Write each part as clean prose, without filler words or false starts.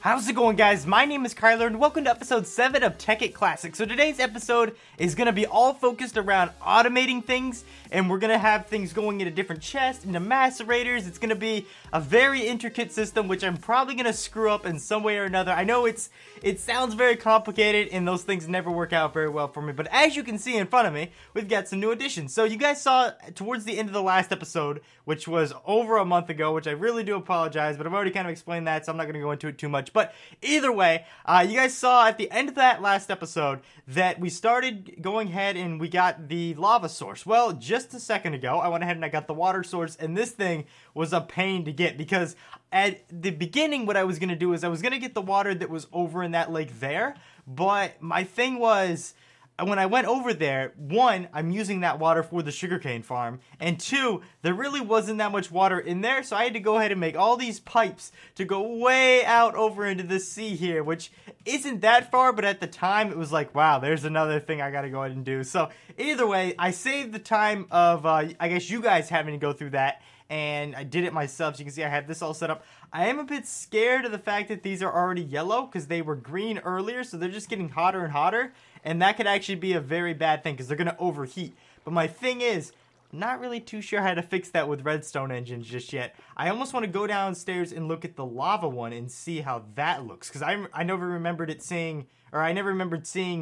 How's it going, guys? My name is Kyler and welcome to episode 7 of Tekkit Classic. So today's episode is going to be all focused around automating things, and we're going to have things going into different chests, into macerators. It's going to be a very intricate system, which I'm probably going to screw up in some way or another. I know it sounds very complicated and those things never work out very well for me, but as you can see in front of me, we've got some new additions. So you guys saw towards the end of the last episode, which was over a month ago, which I really do apologize, but I've already kind of explained that, so I'm not going to go into it too much. But either way, you guys saw at the end of that last episode that we started going ahead and we got the lava source. Well, just a second ago, I went ahead and I got the water source, and this thing was a pain to get because at the beginning what I was going to do is I was going to get the water that was over in that lake there, but my thing was, when I went over there, one, I'm using that water for the sugarcane farm, and two, there really wasn't that much water in there, so I had to go ahead and make all these pipes to go way out over into the sea here, which isn't that far, but at the time, it was like, wow, there's another thing I gotta go ahead and do. So, either way, I saved the time of, I guess you guys having to go through that, and I did it myself, so you can see I have this all set up. I am a bit scared of the fact that these are already yellow, because they were green earlier, so they're just getting hotter and hotter, and that could actually be a very bad thing, because they're going to overheat. But my thing is, I'm not really too sure how to fix that with redstone engines just yet. I almost want to go downstairs and look at the lava one and see how that looks, because I never remembered seeing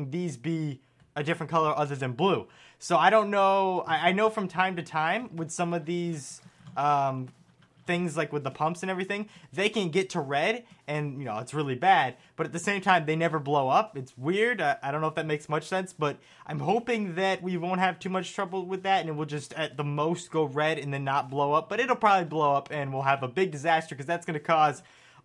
these be a different color other than blue. So I don't know. I know from time to time with some of these things like with the pumps and everything, they can get to red and, you know, it's really bad, but at the same time they never blow up. It's weird. I don't know if that makes much sense, but I'm hoping that we won't have too much trouble with that and it will just at the most go red and then not blow up, but it'll probably blow up and we'll have a big disaster because that's going to cause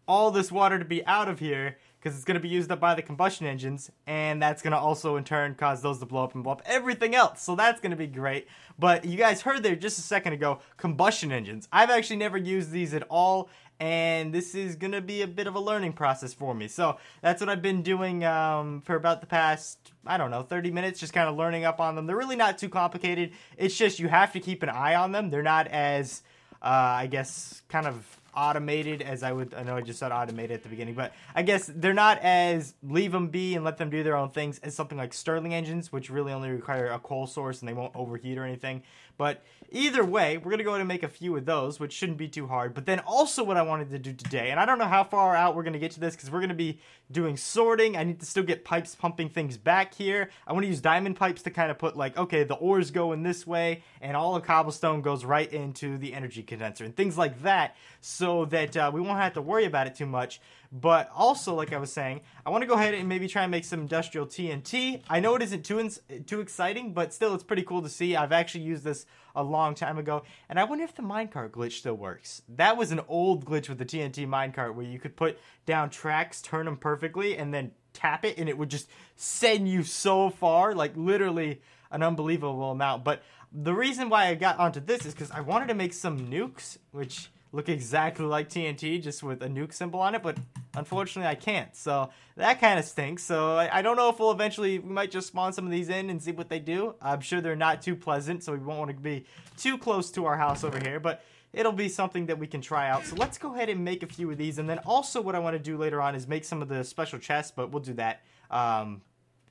all this water to be out of here because it's going to be used up by the combustion engines, and that's going to also in turn cause those to blow up and blow up everything else, so that's going to be great. But you guys heard there just a second ago, combustion engines. I've actually never used these at all, and this is going to be a bit of a learning process for me. So that's what I've been doing for about the past, I don't know, 30 minutes, just kind of learning up on them. They're really not too complicated. It's just you have to keep an eye on them. They're not as, I guess, kind of automated as I know I just said automated at the beginning, but I guess they're not as leave them be and let them do their own things as something like Stirling engines, which really only require a coal source and they won't overheat or anything. But either way, we're going to go ahead and make a few of those, which shouldn't be too hard. But then also what I wanted to do today, and I don't know how far out we're going to get to this because we're going to be doing sorting. I need to still get pipes pumping things back here. I want to use diamond pipes to kind of put like, okay, the ores go in this way and all the cobblestone goes right into the energy condenser and things like that, so that we won't have to worry about it too much. But also, like I was saying, I want to go ahead and maybe try and make some industrial TNT. I know it isn't too exciting, but still it's pretty cool to see. I've actually used this a long time ago, and I wonder if the minecart glitch still works. That was an old glitch with the TNT minecart where you could put down tracks, turn them perfectly, and then tap it, and it would just send you so far, like literally an unbelievable amount. But the reason why I got onto this is because I wanted to make some nukes, which look exactly like TNT, just with a nuke symbol on it, but unfortunately I can't, so that kind of stinks. So I don't know if we might just spawn some of these in and see what they do. I'm sure they're not too pleasant, so we won't want to be too close to our house over here, but it'll be something that we can try out. So let's go ahead and make a few of these, and then also what I want to do later on is make some of the special chests, but we'll do that.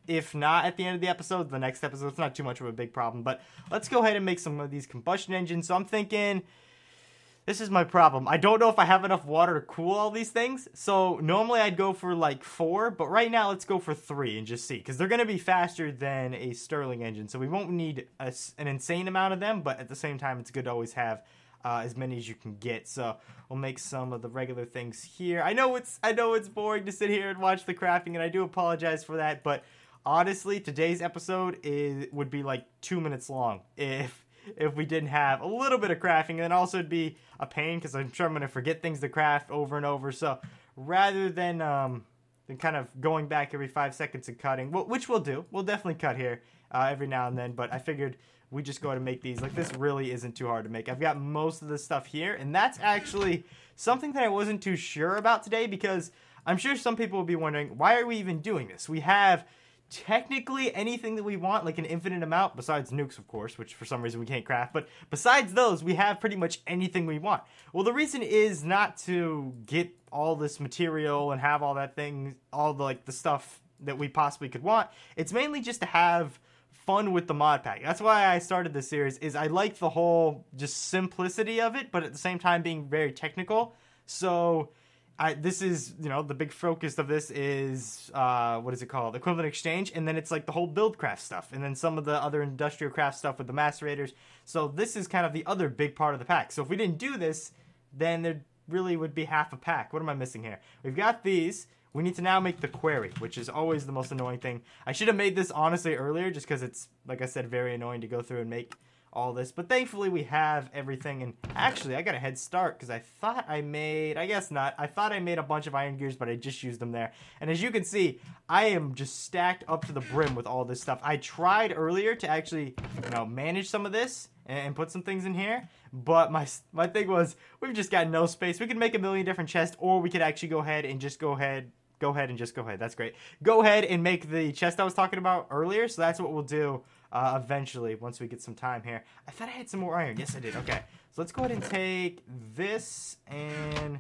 If not at the end of the episode, the next episode, it's not too much of a big problem, but let's go ahead and make some of these combustion engines. So I'm thinking, this is my problem. I don't know if I have enough water to cool all these things. So normally I'd go for like 4, but right now let's go for 3 and just see. Because they're going to be faster than a Stirling engine. So we won't need an insane amount of them, but at the same time it's good to always have as many as you can get. So we'll make some of the regular things here. I know it's boring to sit here and watch the crafting, and I do apologize for that. But honestly, today's episode would be like 2 minutes long if we didn't have a little bit of crafting, and then also it'd be a pain because I'm sure I'm going to forget things to craft over and over. So rather than kind of going back every 5 seconds and cutting, which we'll do, we'll definitely cut here every now and then, but I figured we just go ahead and make these. Like, this really isn't too hard to make. I've got most of the stuff here, and that's actually something that I wasn't too sure about today, because I'm sure some people will be wondering, why are we even doing this? We have technically anything that we want, like an infinite amount, besides nukes, of course, which for some reason we can't craft. But besides those, we have pretty much anything we want. Well, the reason is not to get all this material and have all that thing, all the, like, the stuff that we possibly could want. It's mainly just to have fun with the mod pack. That's why I started this series, is I like the whole just simplicity of it, but at the same time being very technical. So this is, you know, the big focus of this is, what is it called? Equivalent exchange. And then it's like the whole build craft stuff. And then some of the other industrial craft stuff with the macerators. So this is kind of the other big part of the pack. So if we didn't do this, then there really would be half a pack. What am I missing here? We've got these. We need to now make the query, which is always the most annoying thing. I should have made this honestly earlier just because it's, like I said, very annoying to go through and make all this, but thankfully we have everything. And actually I got a head start because I thought I made, I guess not, I thought I made a bunch of iron gears, but I just used them there. And as you can see, I am just stacked up to the brim with all this stuff. I tried earlier to actually, you know, manage some of this and put some things in here, but my thing was, we've just got no space. We could make a million different chests, or we could actually go ahead and just go ahead. That's great. Go ahead and make the chest I was talking about earlier. So that's what we'll do eventually once we get some time here. I thought I had some more iron. Yes, I did. Okay. So let's go ahead and take this and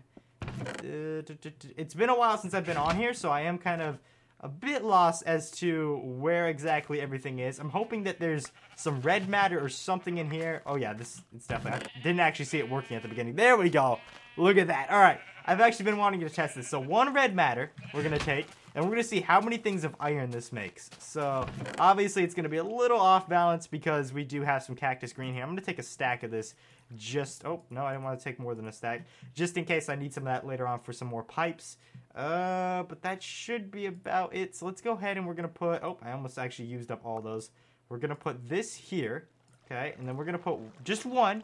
it's been a while since I've been on here, so I am kind of a bit lost as to where exactly everything is. I'm hoping that there's some red matter or something in here. Oh yeah, it's definitely, I didn't actually see it working at the beginning. There we go. Look at that. All right. I've actually been wanting to test this. So 1 red matter we're going to take, and we're going to see how many things of iron this makes. So obviously it's going to be a little off balance because we do have some cactus green here. I'm going to take a stack of this just, oh, no, I didn't want to take more than a stack, just in case I need some of that later on for some more pipes. But that should be about it. So let's go ahead and we're going to put, oh, I almost actually used up all those. We're going to put this here, okay, and then we're going to put just one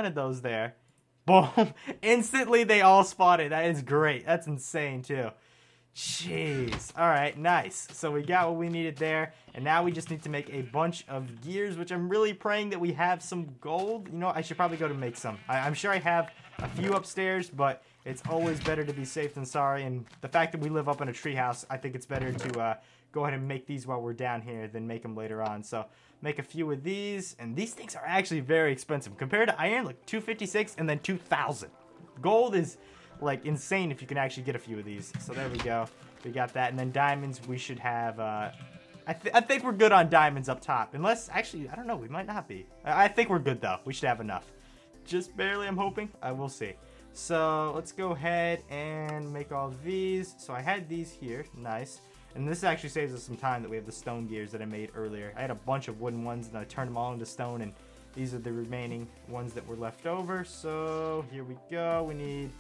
of those there. Boom. Instantly, they all spotted. That is great. That's insane, too. Jeez. All right, nice. So we got what we needed there, and now we just need to make a bunch of gears, which I'm really praying that we have some gold. You know, I should probably go to make some. I'm sure I have a few upstairs, but it's always better to be safe than sorry, and the fact that we live up in a treehouse, I think it's better to go ahead and make these while we're down here than make them later on. So make a few of these, and these things are actually very expensive compared to iron, like 256 and then 2,000. Gold is like insane if you can actually get a few of these. So there we go, we got that. And then diamonds, we should have I think we're good on diamonds up top, unless actually I don't know, we might not be. I think we're good though. We should have enough, just barely. I'm hoping. We'll see. So let's go ahead and make all these. So I had these here, nice. And this actually saves us some time that we have the stone gears that I made earlier. I had a bunch of wooden ones and I turned them all into stone, and these are the remaining ones that were left over. So here we go. We need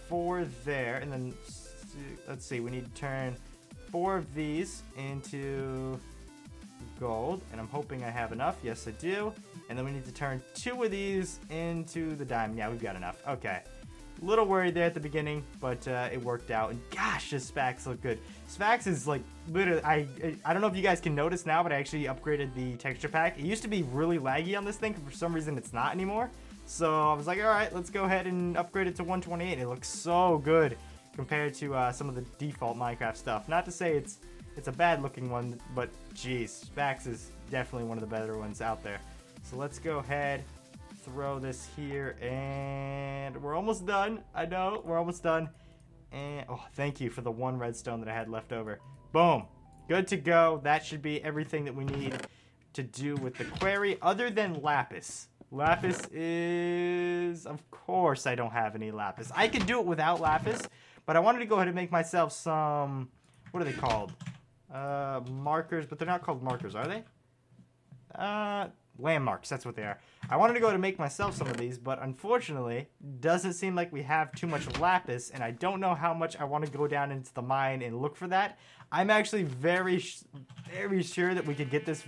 4 there, and then let's see, we need to turn 4 of these into gold, and I'm hoping I have enough. Yes, I do. And then we need to turn 2 of these into the diamond. Yeah, we've got enough. Okay. Little worried there at the beginning, but it worked out. And gosh, this Spax look good. Spax is like literally, I don't know if you guys can notice now, but I actually upgraded the texture pack. It used to be really laggy on this thing, but for some reason it's not anymore. So I was like, all right, let's go ahead and upgrade it to 128. It looks so good compared to some of the default Minecraft stuff. Not to say it's a bad looking one, but geez, Spax is definitely one of the better ones out there. So let's go ahead, throw this here, and we're almost done. I know, we're almost done. And oh, thank you for the 1 redstone that I had left over. Boom, good to go. That should be everything that we need to do with the query, other than lapis. Lapis is, of course I don't have any lapis. I could do it without lapis, but I wanted to go ahead and make myself some, what are they called? Markers, but they're not called markers, are they? Landmarks, that's what they are. I wanted to go to make myself some of these, but unfortunately, doesn't seem like we have too much lapis, and I don't know how much I want to go down into the mine and look for that. I'm actually very sure that we could get this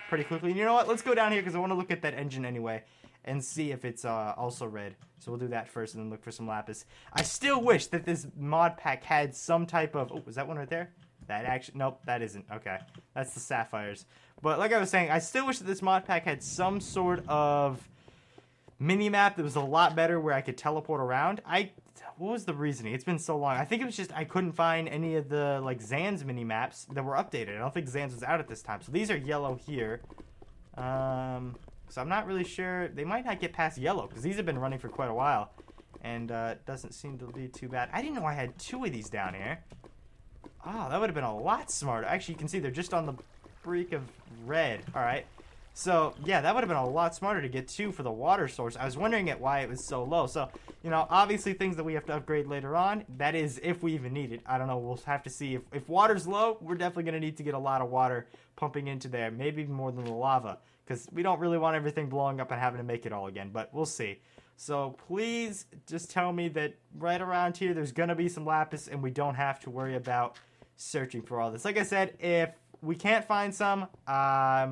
pretty quickly. And you know what? Let's go down here because I want to look at that engine anyway and see if it's also red. So we'll do that first and then look for some lapis. I still wish that this mod pack had some type of... Oh, was that one right there? That actually... Nope, that isn't. Okay. That's the sapphires. But like I was saying, I still wish that this mod pack had some sort of mini-map that was a lot better where I could teleport around. What was the reasoning? It's been so long. I think it was just I couldn't find any of the, like, Zan's mini-maps that were updated. I don't think Zan's was out at this time. So these are yellow here. So I'm not really sure. They might not get past yellow because these have been running for quite a while. And it doesn't seem to be too bad. I didn't know I had 2 of these down here. Oh, that would have been a lot smarter. Actually, you can see they're just on the brink of red. All right. So, yeah, that would have been a lot smarter to get 2 for the water source. I was wondering why it was so low. So, you know, obviously things that we have to upgrade later on. That is if we even need it. I don't know. We'll have to see. If water's low, we're definitely going to need to get a lot of water pumping into there. Maybe more than the lava. Because we don't really want everything blowing up and having to make it all again. But we'll see. So please just tell me that right around here there's going to be some lapis and we don't have to worry about searching for all this. Like I said, if we can't find some, a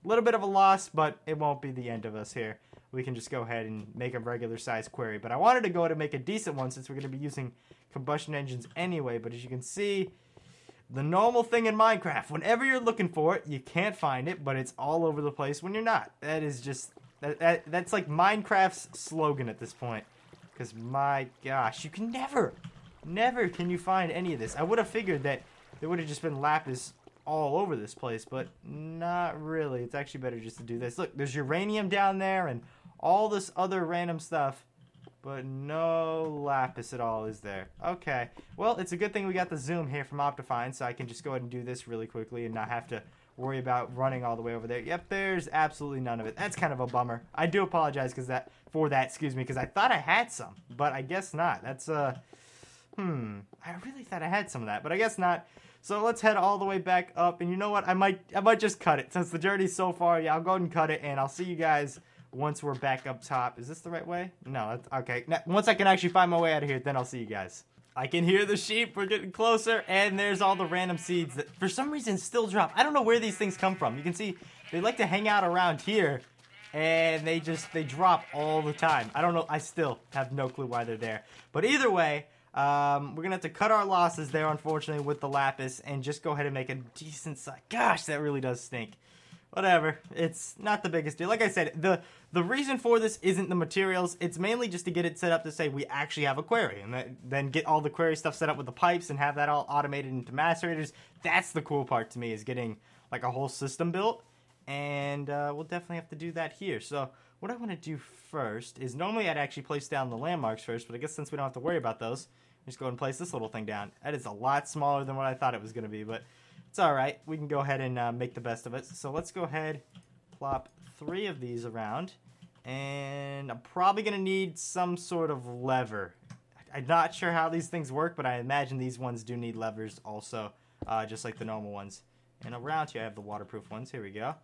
little bit of a loss, but it won't be the end of us here. We can just go ahead and make a regular size query. But I wanted to go to make a decent one since we're going to be using combustion engines anyway. But as you can see, the normal thing in Minecraft, whenever you're looking for it, you can't find it, but it's all over the place when you're not. That is just... That's like Minecraft's slogan at this point. Because my gosh, you can never can you find any of this. I would have figured that there would have just been lapis all over this place, but not really. It's actually better just to do this. Look, there's uranium down there and all this other random stuff, but no lapis at all is there. Okay, well, it's a good thing we got the zoom here from Optifine, so I can just go ahead and do this really quickly and not have to worry about running all the way over there. Yep, there's absolutely none of it. That's kind of a bummer. I do apologize for that, because I thought I had some, but I guess not. That's I really thought I had some of that, but I guess not. So let's head all the way back up, and you know what? I might just cut it since the journey's so far. Yeah, I'll go ahead and cut it, and I'll see you guys once we're back up top. Is this the right way? No, that's okay. Now, once I can actually find my way out of here, then I'll see you guys. I can hear the sheep. We're getting closer, and there's all the random seeds that for some reason still drop. I don't know where these things come from. You can see they like to hang out around here, and they drop all the time. I don't know. I still have no clue why they're there. But either way, we're gonna have to cut our losses there, unfortunately, with the lapis, and just go ahead and make a decent size. Gosh, that really does stink. Whatever, it's not the biggest deal. Like I said, the reason for this isn't the materials. It's mainly just to get it set up to say we actually have a query, and then get all the query stuff set up with the pipes and have that all automated into macerators. That's the cool part to me, is getting like a whole system built, and we'll definitely have to do that here. So what I want to do first is, normally I'd actually place down the landmarks first, but I guess since we don't have to worry about those, just go ahead and place this little thing down. That is a lot smaller than what I thought it was going to be, but it's alright. We can go ahead and make the best of it. So let's go ahead, plop 3 of these around. And I'm probably going to need some sort of lever. I'm not sure how these things work, but I imagine these ones do need levers also, just like the normal ones. And around here I have the waterproof ones. Here we go.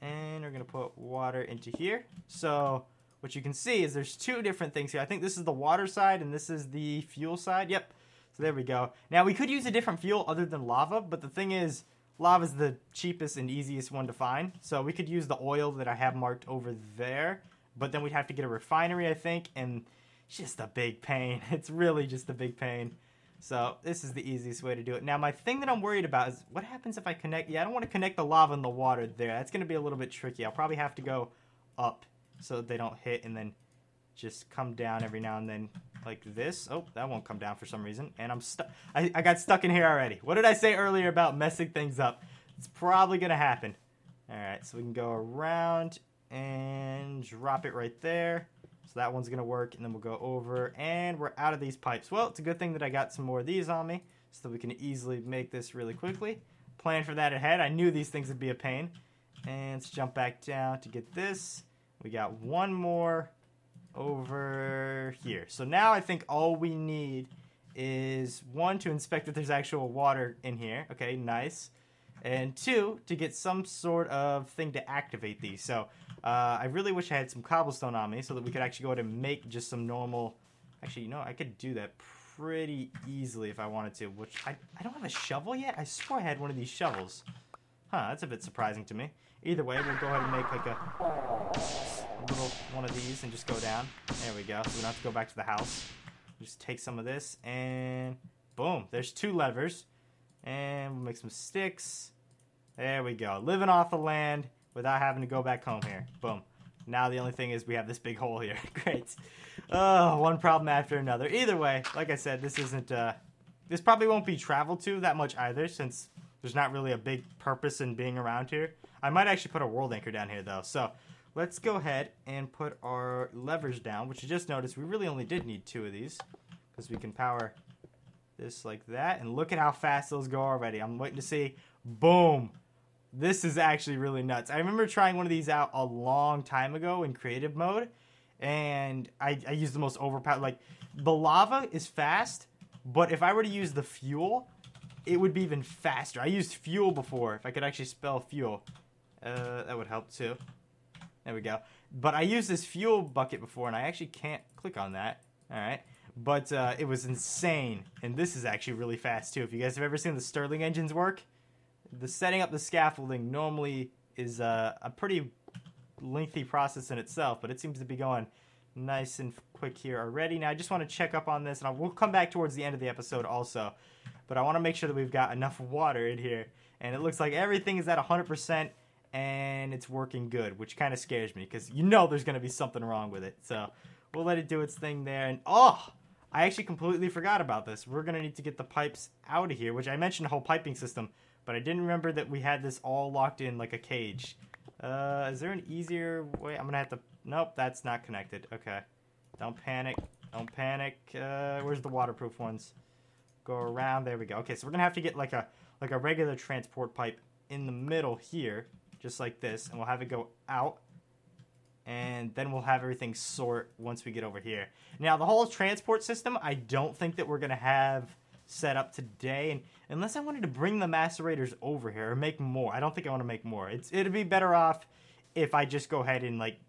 And we're going to put water into here. So what you can see is there's 2 different things here. I think this is the water side and this is the fuel side. Yep. So there we go. Now, we could use a different fuel other than lava, but the thing is, lava is the cheapest and easiest one to find. So we could use the oil that I have marked over there, but then we'd have to get a refinery, I think, and it's just a big pain. It's really just a big pain. So this is the easiest way to do it. Now, my thing that I'm worried about is what happens if I connect... Yeah, I don't want to connect the lava and the water there. That's going to be a little bit tricky. I'll probably have to go up so they don't hit and then just come down every now and then like this. Oh, that won't come down for some reason. And I'm stuck. I got stuck in here already. What did I say earlier about messing things up? It's probably going to happen. Alright, so we can go around and drop it right there. So that one's going to work. And then we'll go over and we're out of these pipes. Well, it's a good thing that I got some more of these on me so that we can easily make this really quickly. Plan for that ahead. I knew these things would be a pain. And let's jump back down to get this. We got one more over here. So now I think all we need is 1, to inspect that there's actual water in here. Okay, nice. And 2, to get some sort of thing to activate these. So I really wish I had some cobblestone on me so that we could actually go ahead and make just some normal... Actually, you know, I could do that pretty easily if I wanted to, which I don't have a shovel yet. I swore I had one of these shovels. Huh, that's a bit surprising to me. Either way, we'll go ahead and make like a little one of these and just go down. There we go. So we don't have to go back to the house. Just take some of this and boom. There's 2 levers. And we'll make some sticks. There we go. Living off the land without having to go back home here. Boom. Now the only thing is we have this big hole here. Great. Oh, one problem after another. Either way, like I said, this isn't, this probably won't be traveled to that much either, since there's not really a big purpose in being around here. I might actually put a world anchor down here, though. So let's go ahead and put our levers down, which you just noticed we really only did need 2 of these, because we can power this like that. And look at how fast those go already. I'm waiting to see. Boom. This is actually really nuts. I remember trying one of these out a long time ago in creative mode, and I used the most overpowered. Like, the lava is fast, but if I were to use the fuel, it would be even faster. I used fuel before. If I could actually spell fuel, that would help too. There we go. But I used this fuel bucket before, and I actually can't click on that. All right. But it was insane, and this is actually really fast too. If you guys have ever seen the Stirling engines work, the setting up the scaffolding normally is a pretty lengthy process in itself, but it seems to be going nice and quick here already. Now I just want to check up on this, and we'll come back towards the end of the episode also, but I want to make sure that we've got enough water in here, and it looks like everything is at 100% and it's working good, which kind of scares me because you know there's going to be something wrong with it. So we'll let it do its thing there. And oh, I actually completely forgot about this. We're going to need to get the pipes out of here, which I mentioned the whole piping system, but I didn't remember that we had this all locked in like a cage. Is there an easier way? I'm going to have to... Nope, that's not connected. Okay. Don't panic. Don't panic. Where's the waterproof ones? Go around. There we go. Okay, so we're going to have to get like a regular transport pipe in the middle here, just like this, and we'll have it go out. And then we'll have everything sort once we get over here. Now, the whole transport system, I don't think that we're going to have set up today, and unless I wanted to bring the macerators over here or make more. I don't think I want to make more. It'd be better off if I just go ahead and like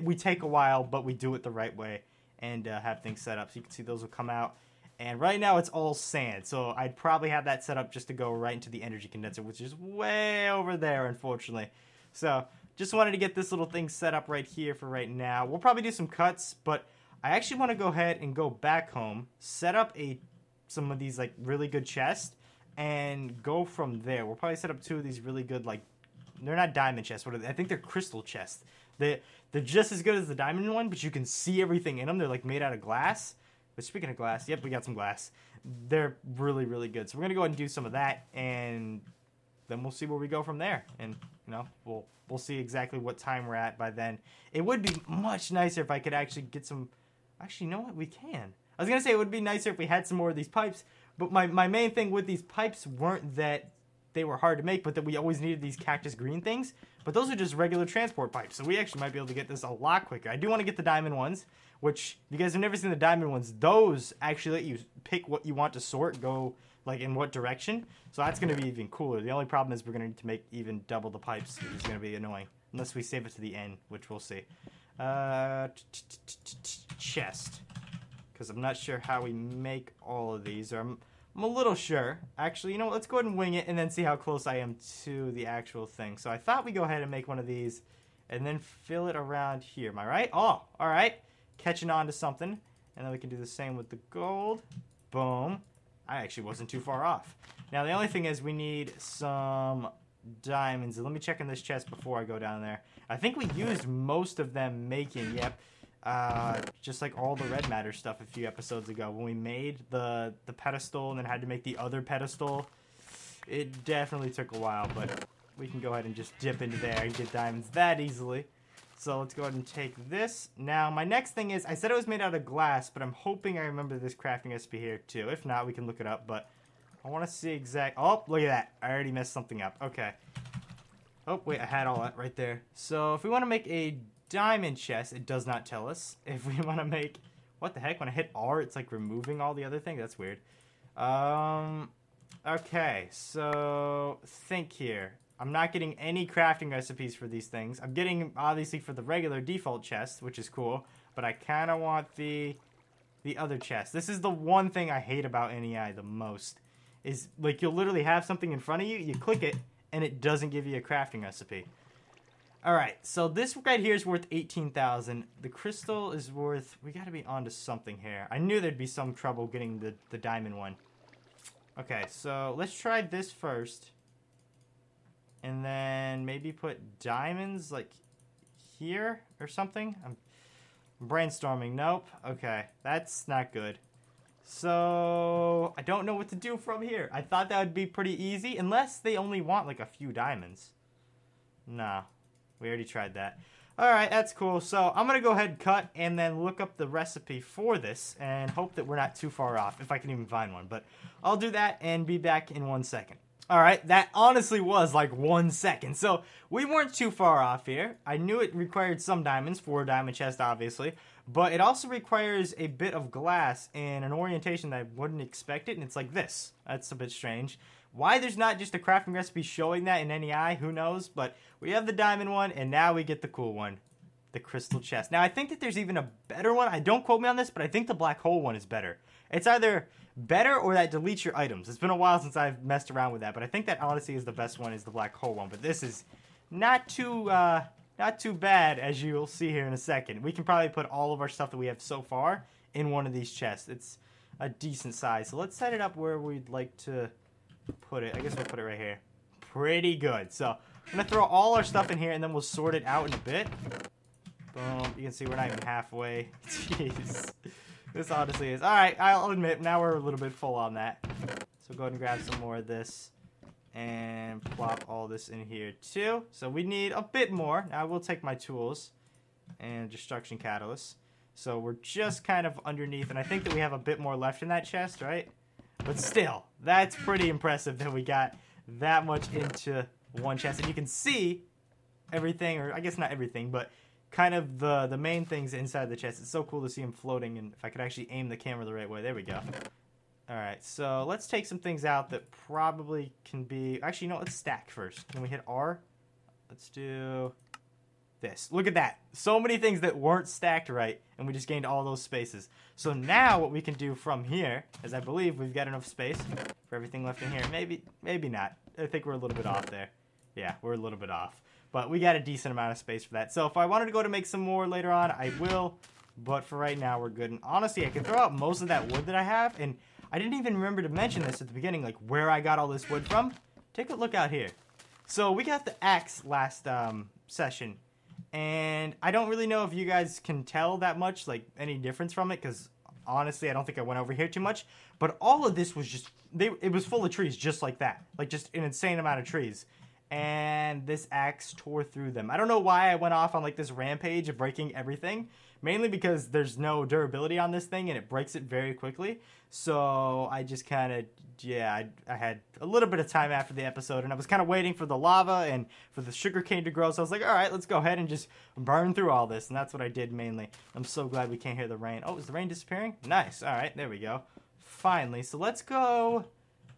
we take a while, but we do it the right way and have things set up. So you can see those will come out. And right now it's all sand, so I'd probably have that set up just to go right into the energy condenser, which is way over there, unfortunately. So just wanted to get this little thing set up right here for right now. We'll probably do some cuts, but I actually want to go ahead and go back home, set up some of these like really good chests, and go from there. We'll probably set up 2 of these really good, like, they're not diamond chests. What are they? I think they're crystal chests. They're just as good as the diamond one, but you can see everything in them. They're like made out of glass. But speaking of glass, yep, we got some glass. They're really, really good. So we're gonna go ahead and do some of that, and then we'll see where we go from there. And you know, we'll see exactly what time we're at by then. It would be much nicer if I could actually get some. Actually, you know what? We can. I was gonna say it would be nicer if we had some more of these pipes, but my main thing with these pipes weren't that they were hard to make, but that we always needed these cactus green things. But those are just regular transport pipes, so we actually might be able to get this a lot quicker. I do want to get the diamond ones, which you guys have never seen the diamond ones. Those actually let you pick what you want to sort, go like in what direction. So that's going to be even cooler. The only problem is we're going to need to make even double the pipes, which is going to be annoying. Unless we save it to the end, which we'll see. Chest. Because I'm not sure how we make all of these. Or I'm a little sure. Actually, you know what? Let's go ahead and wing it and then see how close I am to the actual thing. So I thought we'd go ahead and make one of these and then fill it around here. Am I right? Oh, all right. Catching on to something. And then we can do the same with the gold. Boom. I actually wasn't too far off. Now, the only thing is we need some diamonds. Let me check in this chest before I go down there. I think we used most of them making, yep. Just like all the red matter stuff a few episodes ago when we made the pedestal and then had to make the other pedestal. It definitely took a while, but we can go ahead and just dip into there and get diamonds that easily. So let's go ahead and take this. Now, my next thing is, I said it was made out of glass, but I'm hoping I remember this crafting recipe here too. If not, we can look it up, but I want to see exact... Oh, look at that. I already messed something up. Okay. Oh, wait, I had all that right there. So if we want to make a diamond chest, it does not tell us. If we want to make... What the heck? When I hit R, it's like removing all the other things? That's weird. Okay, so think here. I'm not getting any crafting recipes for these things. I'm getting, obviously, for the regular default chest, which is cool. But I kind of want the other chest. This is the one thing I hate about NEI the most. Is, like, you'll literally have something in front of you, you click it, and it doesn't give you a crafting recipe. Alright, so this right here is worth 18,000. The crystal is worth... We gotta be onto something here. I knew there'd be some trouble getting the diamond one. Okay, so let's try this first. And then maybe put diamonds, like, here or something? I'm brainstorming. Nope. Okay, that's not good. So I don't know what to do from here. I thought that would be pretty easy, unless they only want like a few diamonds. Nah, we already tried that. Alright, that's cool. So I'm going to go ahead and cut and then look up the recipe for this and hope that we're not too far off, if I can even find one. But I'll do that and be back in 1 second. Alright, that honestly was like 1 second. So we weren't too far off here. I knew it required some diamonds for a diamond chest, obviously. But it also requires a bit of glass in an orientation that I wouldn't expect it. And it's like this. That's a bit strange. Why there's not just a crafting recipe showing that in any eye, who knows? But we have the diamond one, and now we get the cool one, the crystal chest. Now, I think that there's even a better one. Don't quote me on this, but I think the black hole one is better. It's either better or that deletes your items. It's been a while since I've messed around with that, but I think that honestly is the best one, is the black hole one. But this is not too bad, as you'll see here in a second. We can probably put all of our stuff that we have so far in one of these chests. It's a decent size. So let's set it up where we'd like to put it. I guess we'll put it right here. Pretty good. So I'm going to throw all our stuff in here, and then we'll sort it out in a bit. Boom. You can see we're not even halfway. Jeez. This honestly is. Alright, I'll admit, now we're a little bit full on that. So go ahead and grab some more of this. And plop all this in here too. So we need a bit more. Now I will take my tools and destruction catalyst. So we're just kind of underneath, and I think that we have a bit more left in that chest, right? But still, that's pretty impressive that we got that much into one chest. And you can see everything, or I guess not everything, but kind of the main things inside the chest. It's so cool to see them floating, and if I could actually aim the camera the right way. There we go. Alright, so let's take some things out that probably can be... Actually, no, let's stack first. Can we hit R? Let's do this. Look at that. So many things that weren't stacked right, and we just gained all those spaces. So now what we can do from here is I believe we've got enough space for everything left in here. Maybe not. I think we're a little bit off there. Yeah, we're a little bit off. But we got a decent amount of space for that. So if I wanted to go to make some more later on, I will. But for right now, we're good. And honestly, I can throw out most of that wood that I have, and I didn't even remember to mention this at the beginning, like where I got all this wood from. Take a look out here. So we got the axe last session, and I don't really know if you guys can tell that much, like any difference from it, because honestly, I don't think I went over here too much. But all of this was just, it was full of trees just like that, like just an insane amount of trees. And this axe tore through them. I don't know why I went off on like this rampage of breaking everything. Mainly because there's no durability on this thing and it breaks it very quickly. So I just kind of, yeah, I had a little bit of time after the episode, and I was kind of waiting for the lava and for the sugarcane to grow. So I was like, all right, let's go ahead and just burn through all this. And that's what I did mainly. I'm so glad we can't hear the rain. Oh, is the rain disappearing? Nice. All right, there we go. Finally. So let's go.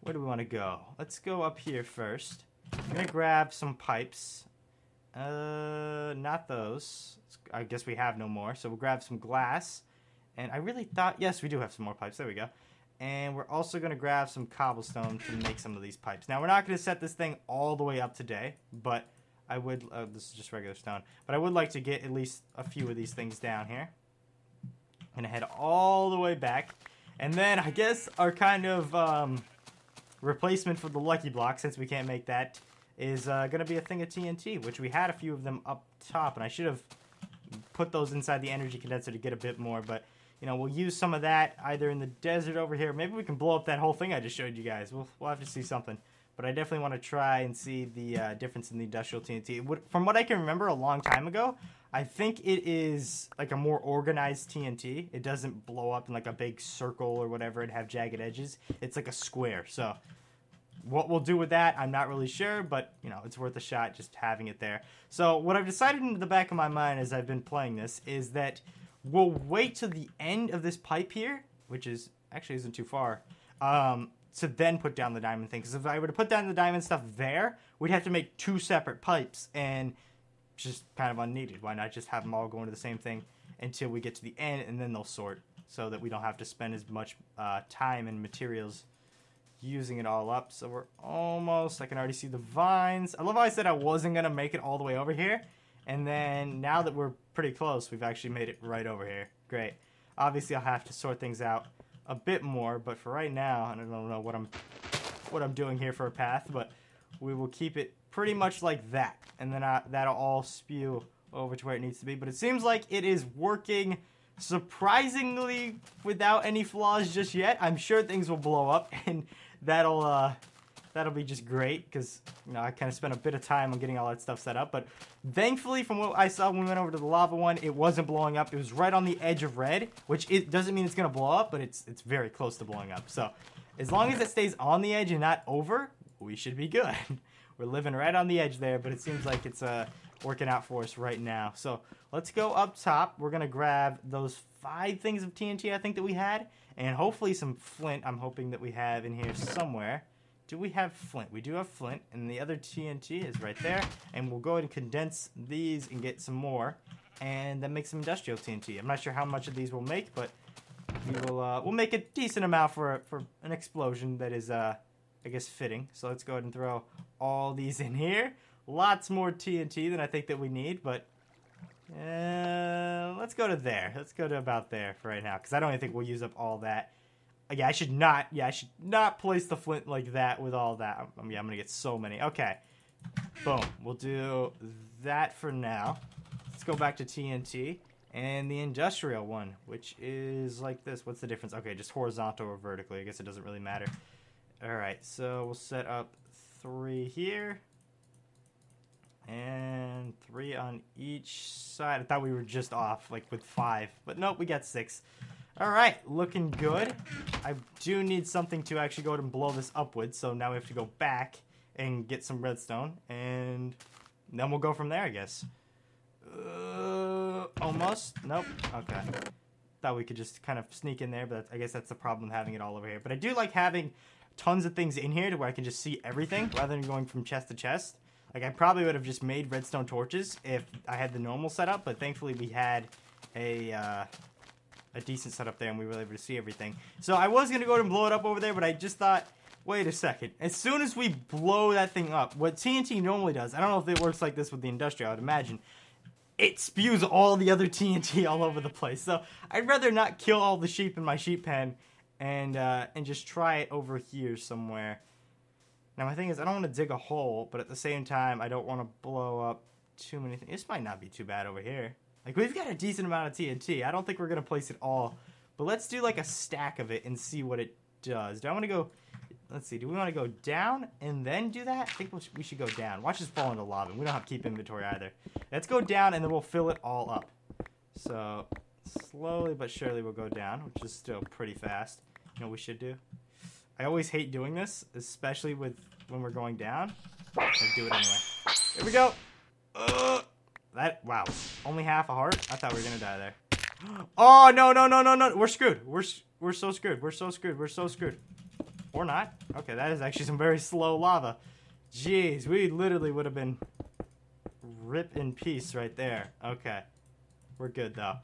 Where do we want to go? Let's go up here first. I'm going to grab some pipes. Not those. I guess we have no more. So we'll grab some glass. And I really thought, yes, we do have some more pipes. There we go. And we're also going to grab some cobblestone to make some of these pipes. Now, we're not going to set this thing all the way up today, but I would, this is just regular stone, but I would like to get at least a few of these things down here. I'm going to head all the way back. And then I guess our kind of replacement for the lucky block, since we can't make that, is going to be a thing of TNT, which we had a few of them up top, and I should have put those inside the energy condenser to get a bit more, but you know, we'll use some of that either in the desert over here. Maybe we can blow up that whole thing I just showed you guys. We'll have to see something. But I definitely want to try and see the difference in the industrial TNT. From what I can remember a long time ago, I think it is like a more organized TNT. It doesn't blow up in like a big circle or whatever and have jagged edges. It's like a square. So what we'll do with that, I'm not really sure, but you know, it's worth a shot just having it there. So what I've decided in the back of my mind as I've been playing this is that we'll wait to the end of this pipe here, which is actually isn't too far, to then put down the diamond thing. Because if I were to put down the diamond stuff there, we'd have to make two separate pipes, and just kind of unneeded. Why not just have them all go into the same thing until we get to the end, and then they'll sort, so that we don't have to spend as much time and materials using it all up. So we're almost, I can already see the vines. I love how I said I wasn't going to make it all the way over here. And then now that we're pretty close, we've actually made it right over here. Great. Obviously, I'll have to sort things out a bit more, but for right now, I don't know what I'm doing here for a path, but we will keep it pretty much like that. And then that'll all spew over to where it needs to be. But it seems like it is working surprisingly without any flaws just yet. I'm sure things will blow up, and that'll be just great because, you know, I kind of spent a bit of time on getting all that stuff set up. But thankfully, from what I saw when we went over to the lava one, it wasn't blowing up. It was right on the edge of red, which it doesn't mean it's going to blow up, but it's very close to blowing up. So as long as it stays on the edge and not over, we should be good. We're living right on the edge there, but it seems like it's working out for us right now. So let's go up top. We're going to grab those 5 things of TNT I think that we had, and hopefully some flint I'm hoping that we have in here somewhere. Do we have flint? We do have flint, and the other TNT is right there, and we'll go ahead and condense these and get some more, and then make some industrial TNT. I'm not sure how much of these we'll make, but we'll make a decent amount for an explosion that is, I guess, fitting. So let's go ahead and throw all these in here. Lots more TNT than I think that we need, but let's go to there. Let's go to about there for right now, because I don't even think we'll use up all that. Yeah, I should not place the flint like that with all that. I'm gonna get so many. Okay, boom. We'll do that for now. Let's go back to TNT and the industrial one, which is like this. What's the difference? Okay, just horizontal or vertically. I guess it doesn't really matter. All right, so we'll set up 3 here and 3 on each side. I thought we were just off, like with 5, but nope, we got 6. All right, looking good. I do need something to actually go ahead and blow this upwards, so now we have to go back and get some redstone, and then we'll go from there, I guess. Almost. Nope. Okay. Thought we could just kind of sneak in there, but I guess that's the problem having it all over here. But I do like having tons of things in here to where I can just see everything rather than going from chest to chest. Like, I probably would have just made redstone torches if I had the normal setup, but thankfully we had a decent setup there and we were able to see everything. So I was going to go ahead and blow it up over there, but I just thought, wait a second. As soon as we blow that thing up, what TNT normally does, I don't know if it works like this with the industrial, I would imagine, it spews all the other TNT all over the place. So I'd rather not kill all the sheep in my sheep pen and just try it over here somewhere. Now my thing is, I don't want to dig a hole, but at the same time, I don't want to blow up too many things. This might not be too bad over here. Like, we've got a decent amount of TNT. I don't think we're going to place it all. But let's do, like, a stack of it and see what it does. Do I want to go... Let's see. Do we want to go down and then do that? I think we should go down. Watch this fall into lava. We don't have to keep inventory either. Let's go down, and then we'll fill it all up. So, slowly but surely we'll go down, which is still pretty fast. You know what we should do? I always hate doing this, especially when we're going down. Let's do it anyway. Here we go. Wow, only half a heart? I thought we were gonna die there. Oh, no. We're screwed. We're so screwed. We're so screwed. We're so screwed. Or not. Okay, that is actually some very slow lava. Jeez, we literally would have been ripped in peace right there. Okay, we're good though.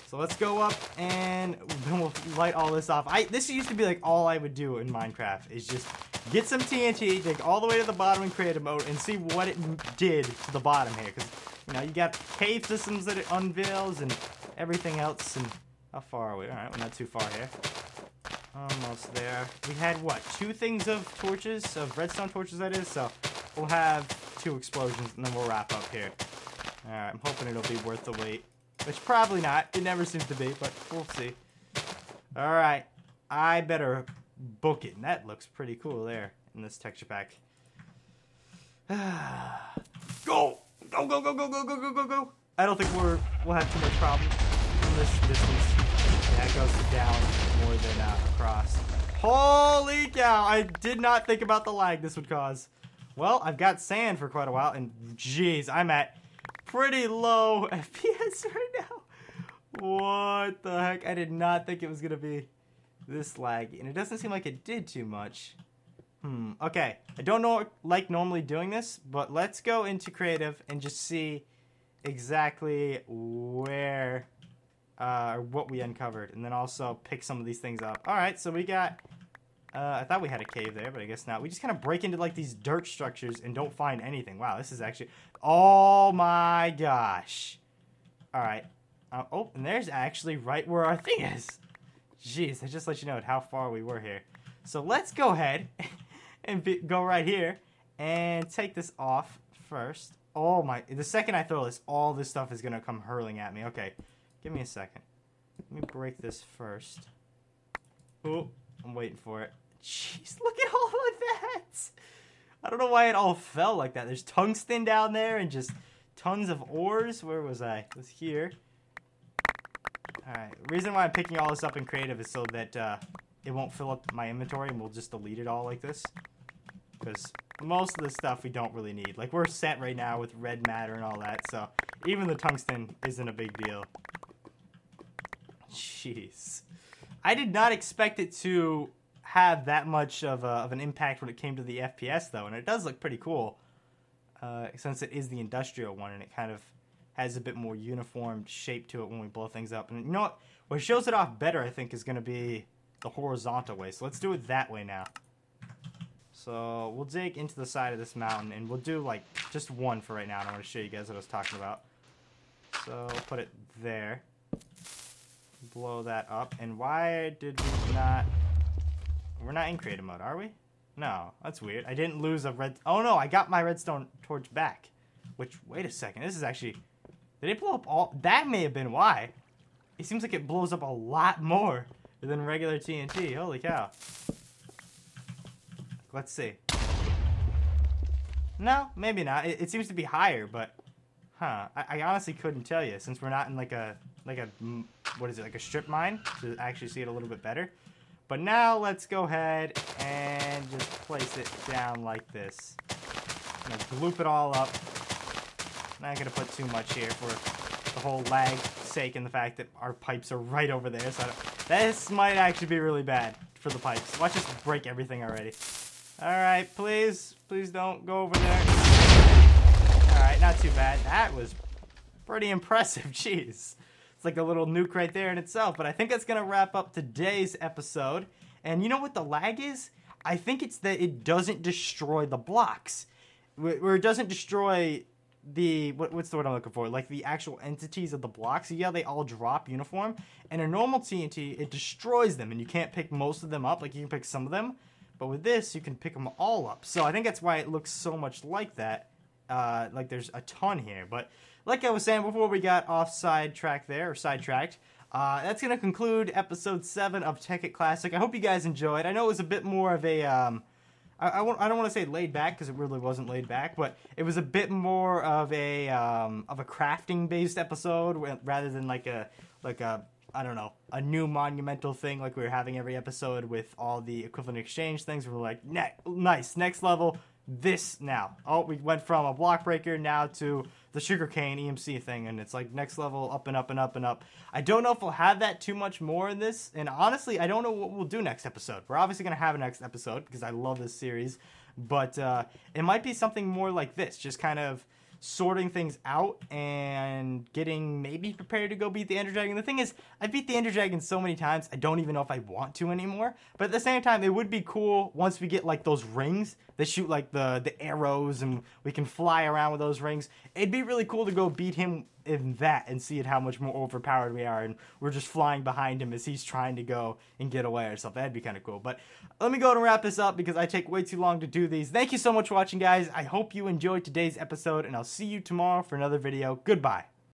So let's go up and then we'll light all this off. This used to be like all I would do in Minecraft is just get some TNT, dig all the way to the bottom in creative mode, and see what it did to the bottom here. Because, you know, you got cave systems that it unveils and everything else. And how far are we? All right, we're not too far here. Almost there. We had, what, 2 things of torches, of redstone torches that is? So we'll have 2 explosions and then we'll wrap up here. All right, I'm hoping it'll be worth the wait. Which probably not. It never seems to be, but we'll see. All right. I better book it. And that looks pretty cool there in this texture pack. Go! Go! I don't think we'll have too much problem from this distance. Yeah, it goes down more than across. Holy cow! I did not think about the lag this would cause. Well, I've got sand for quite a while, and jeez, I'm at pretty low FPS right now. What the heck? I did not think it was going to be this laggy. And it doesn't seem like it did too much. Okay. I don't like normally doing this, but let's go into creative and just see exactly where, what we uncovered. And then also pick some of these things up. Alright, so we got, I thought we had a cave there, but I guess not. We just kind of break into like these dirt structures and don't find anything. Wow, this is actually... Oh my gosh. Alright. Oh, and there's actually right where our thing is. Jeez, I just let you know how far we were here. So let's go ahead and go right here and take this off first. Oh my, the second I throw this, all this stuff is gonna come hurling at me. Okay, give me a second. Let me break this first. Oh, I'm waiting for it. Jeez, look at all of that! I don't know why it all fell like that. There's tungsten down there and just tons of ores. Where was I? It was here. Alright, the reason why I'm picking all this up in creative is so that it won't fill up my inventory and we'll just delete it all like this. Because most of the stuff we don't really need. Like, we're set right now with red matter and all that, so even the tungsten isn't a big deal. Jeez. I did not expect it to have that much of an impact when it came to the FPS, though, and it does look pretty cool. Since it is the industrial one, and it kind of has a bit more uniform shape to it when we blow things up. And you know what shows it off better, I think, is going to be the horizontal way. So let's do it that way now. So we'll dig into the side of this mountain, and we'll do, like, just one for right now. And I want to show you guys what I was talking about. So we'll put it there. Blow that up. And why did we not... We're not in creative mode, are we? No, that's weird. I didn't lose a red... Oh, no, I got my redstone torch back. Which, wait a second. This is actually... Did it blow up all... That may have been why. It seems like it blows up a lot more than regular TNT. Holy cow. Let's see. No, maybe not. It seems to be higher, but... Huh. I honestly couldn't tell you, since we're not in like a... What is it? Like a strip mine? To actually see it a little bit better. But now, let's go ahead and just place it down like this. I'm gonna gloop it all up. Not gonna put too much here for the whole lag sake and the fact that our pipes are right over there. So this might actually be really bad for the pipes. Watch us break everything already. Alright, please don't go over there. Alright, not too bad. That was pretty impressive, jeez. It's like a little nuke right there in itself. But I think that's gonna wrap up today's episode. And you know what the lag is? I think it's that it doesn't destroy the blocks. Where it doesn't destroy the... What's the word I'm looking for? Like the actual entities of the blocks. Yeah, they all drop uniform. And a normal TNT, it destroys them. And you can't pick most of them up. Like you can pick some of them. But with this, you can pick them all up. So I think that's why it looks so much like that. Like there's a ton here. But like I was saying before we got off sidetracked, that's going to conclude episode 7 of Tekkit Classic. I hope you guys enjoyed. I know it was a bit more of a... I don't want to say laid back because it really wasn't laid back, but it was a bit more of a crafting based episode rather than like a I don't know, a new monumental thing like we were having every episode with all the equivalent exchange things. We're like, nice, next level, this now. Oh, we went from a block breaker now to the sugarcane EMC thing, and it's like next level, up and up and up and up. I don't know if we'll have that too much more in this, and honestly, I don't know what we'll do next episode. We're obviously going to have a next episode, because I love this series, but it might be something more like this, just kind of sorting things out and getting maybe prepared to go beat the Ender Dragon. The thing is, I beat the Ender Dragon so many times, I don't even know if I want to anymore. But at the same time, it would be cool once we get like those rings that shoot like the arrows and we can fly around with those rings. It'd be really cool to go beat him in that and see how much more overpowered we are and we're just flying behind him as he's trying to go and get away or something. That'd be kind of cool. But let me go and wrap this up because I take way too long to do these. Thank you so much for watching, guys. I hope you enjoyed today's episode, and I'll see you tomorrow for another video. Goodbye.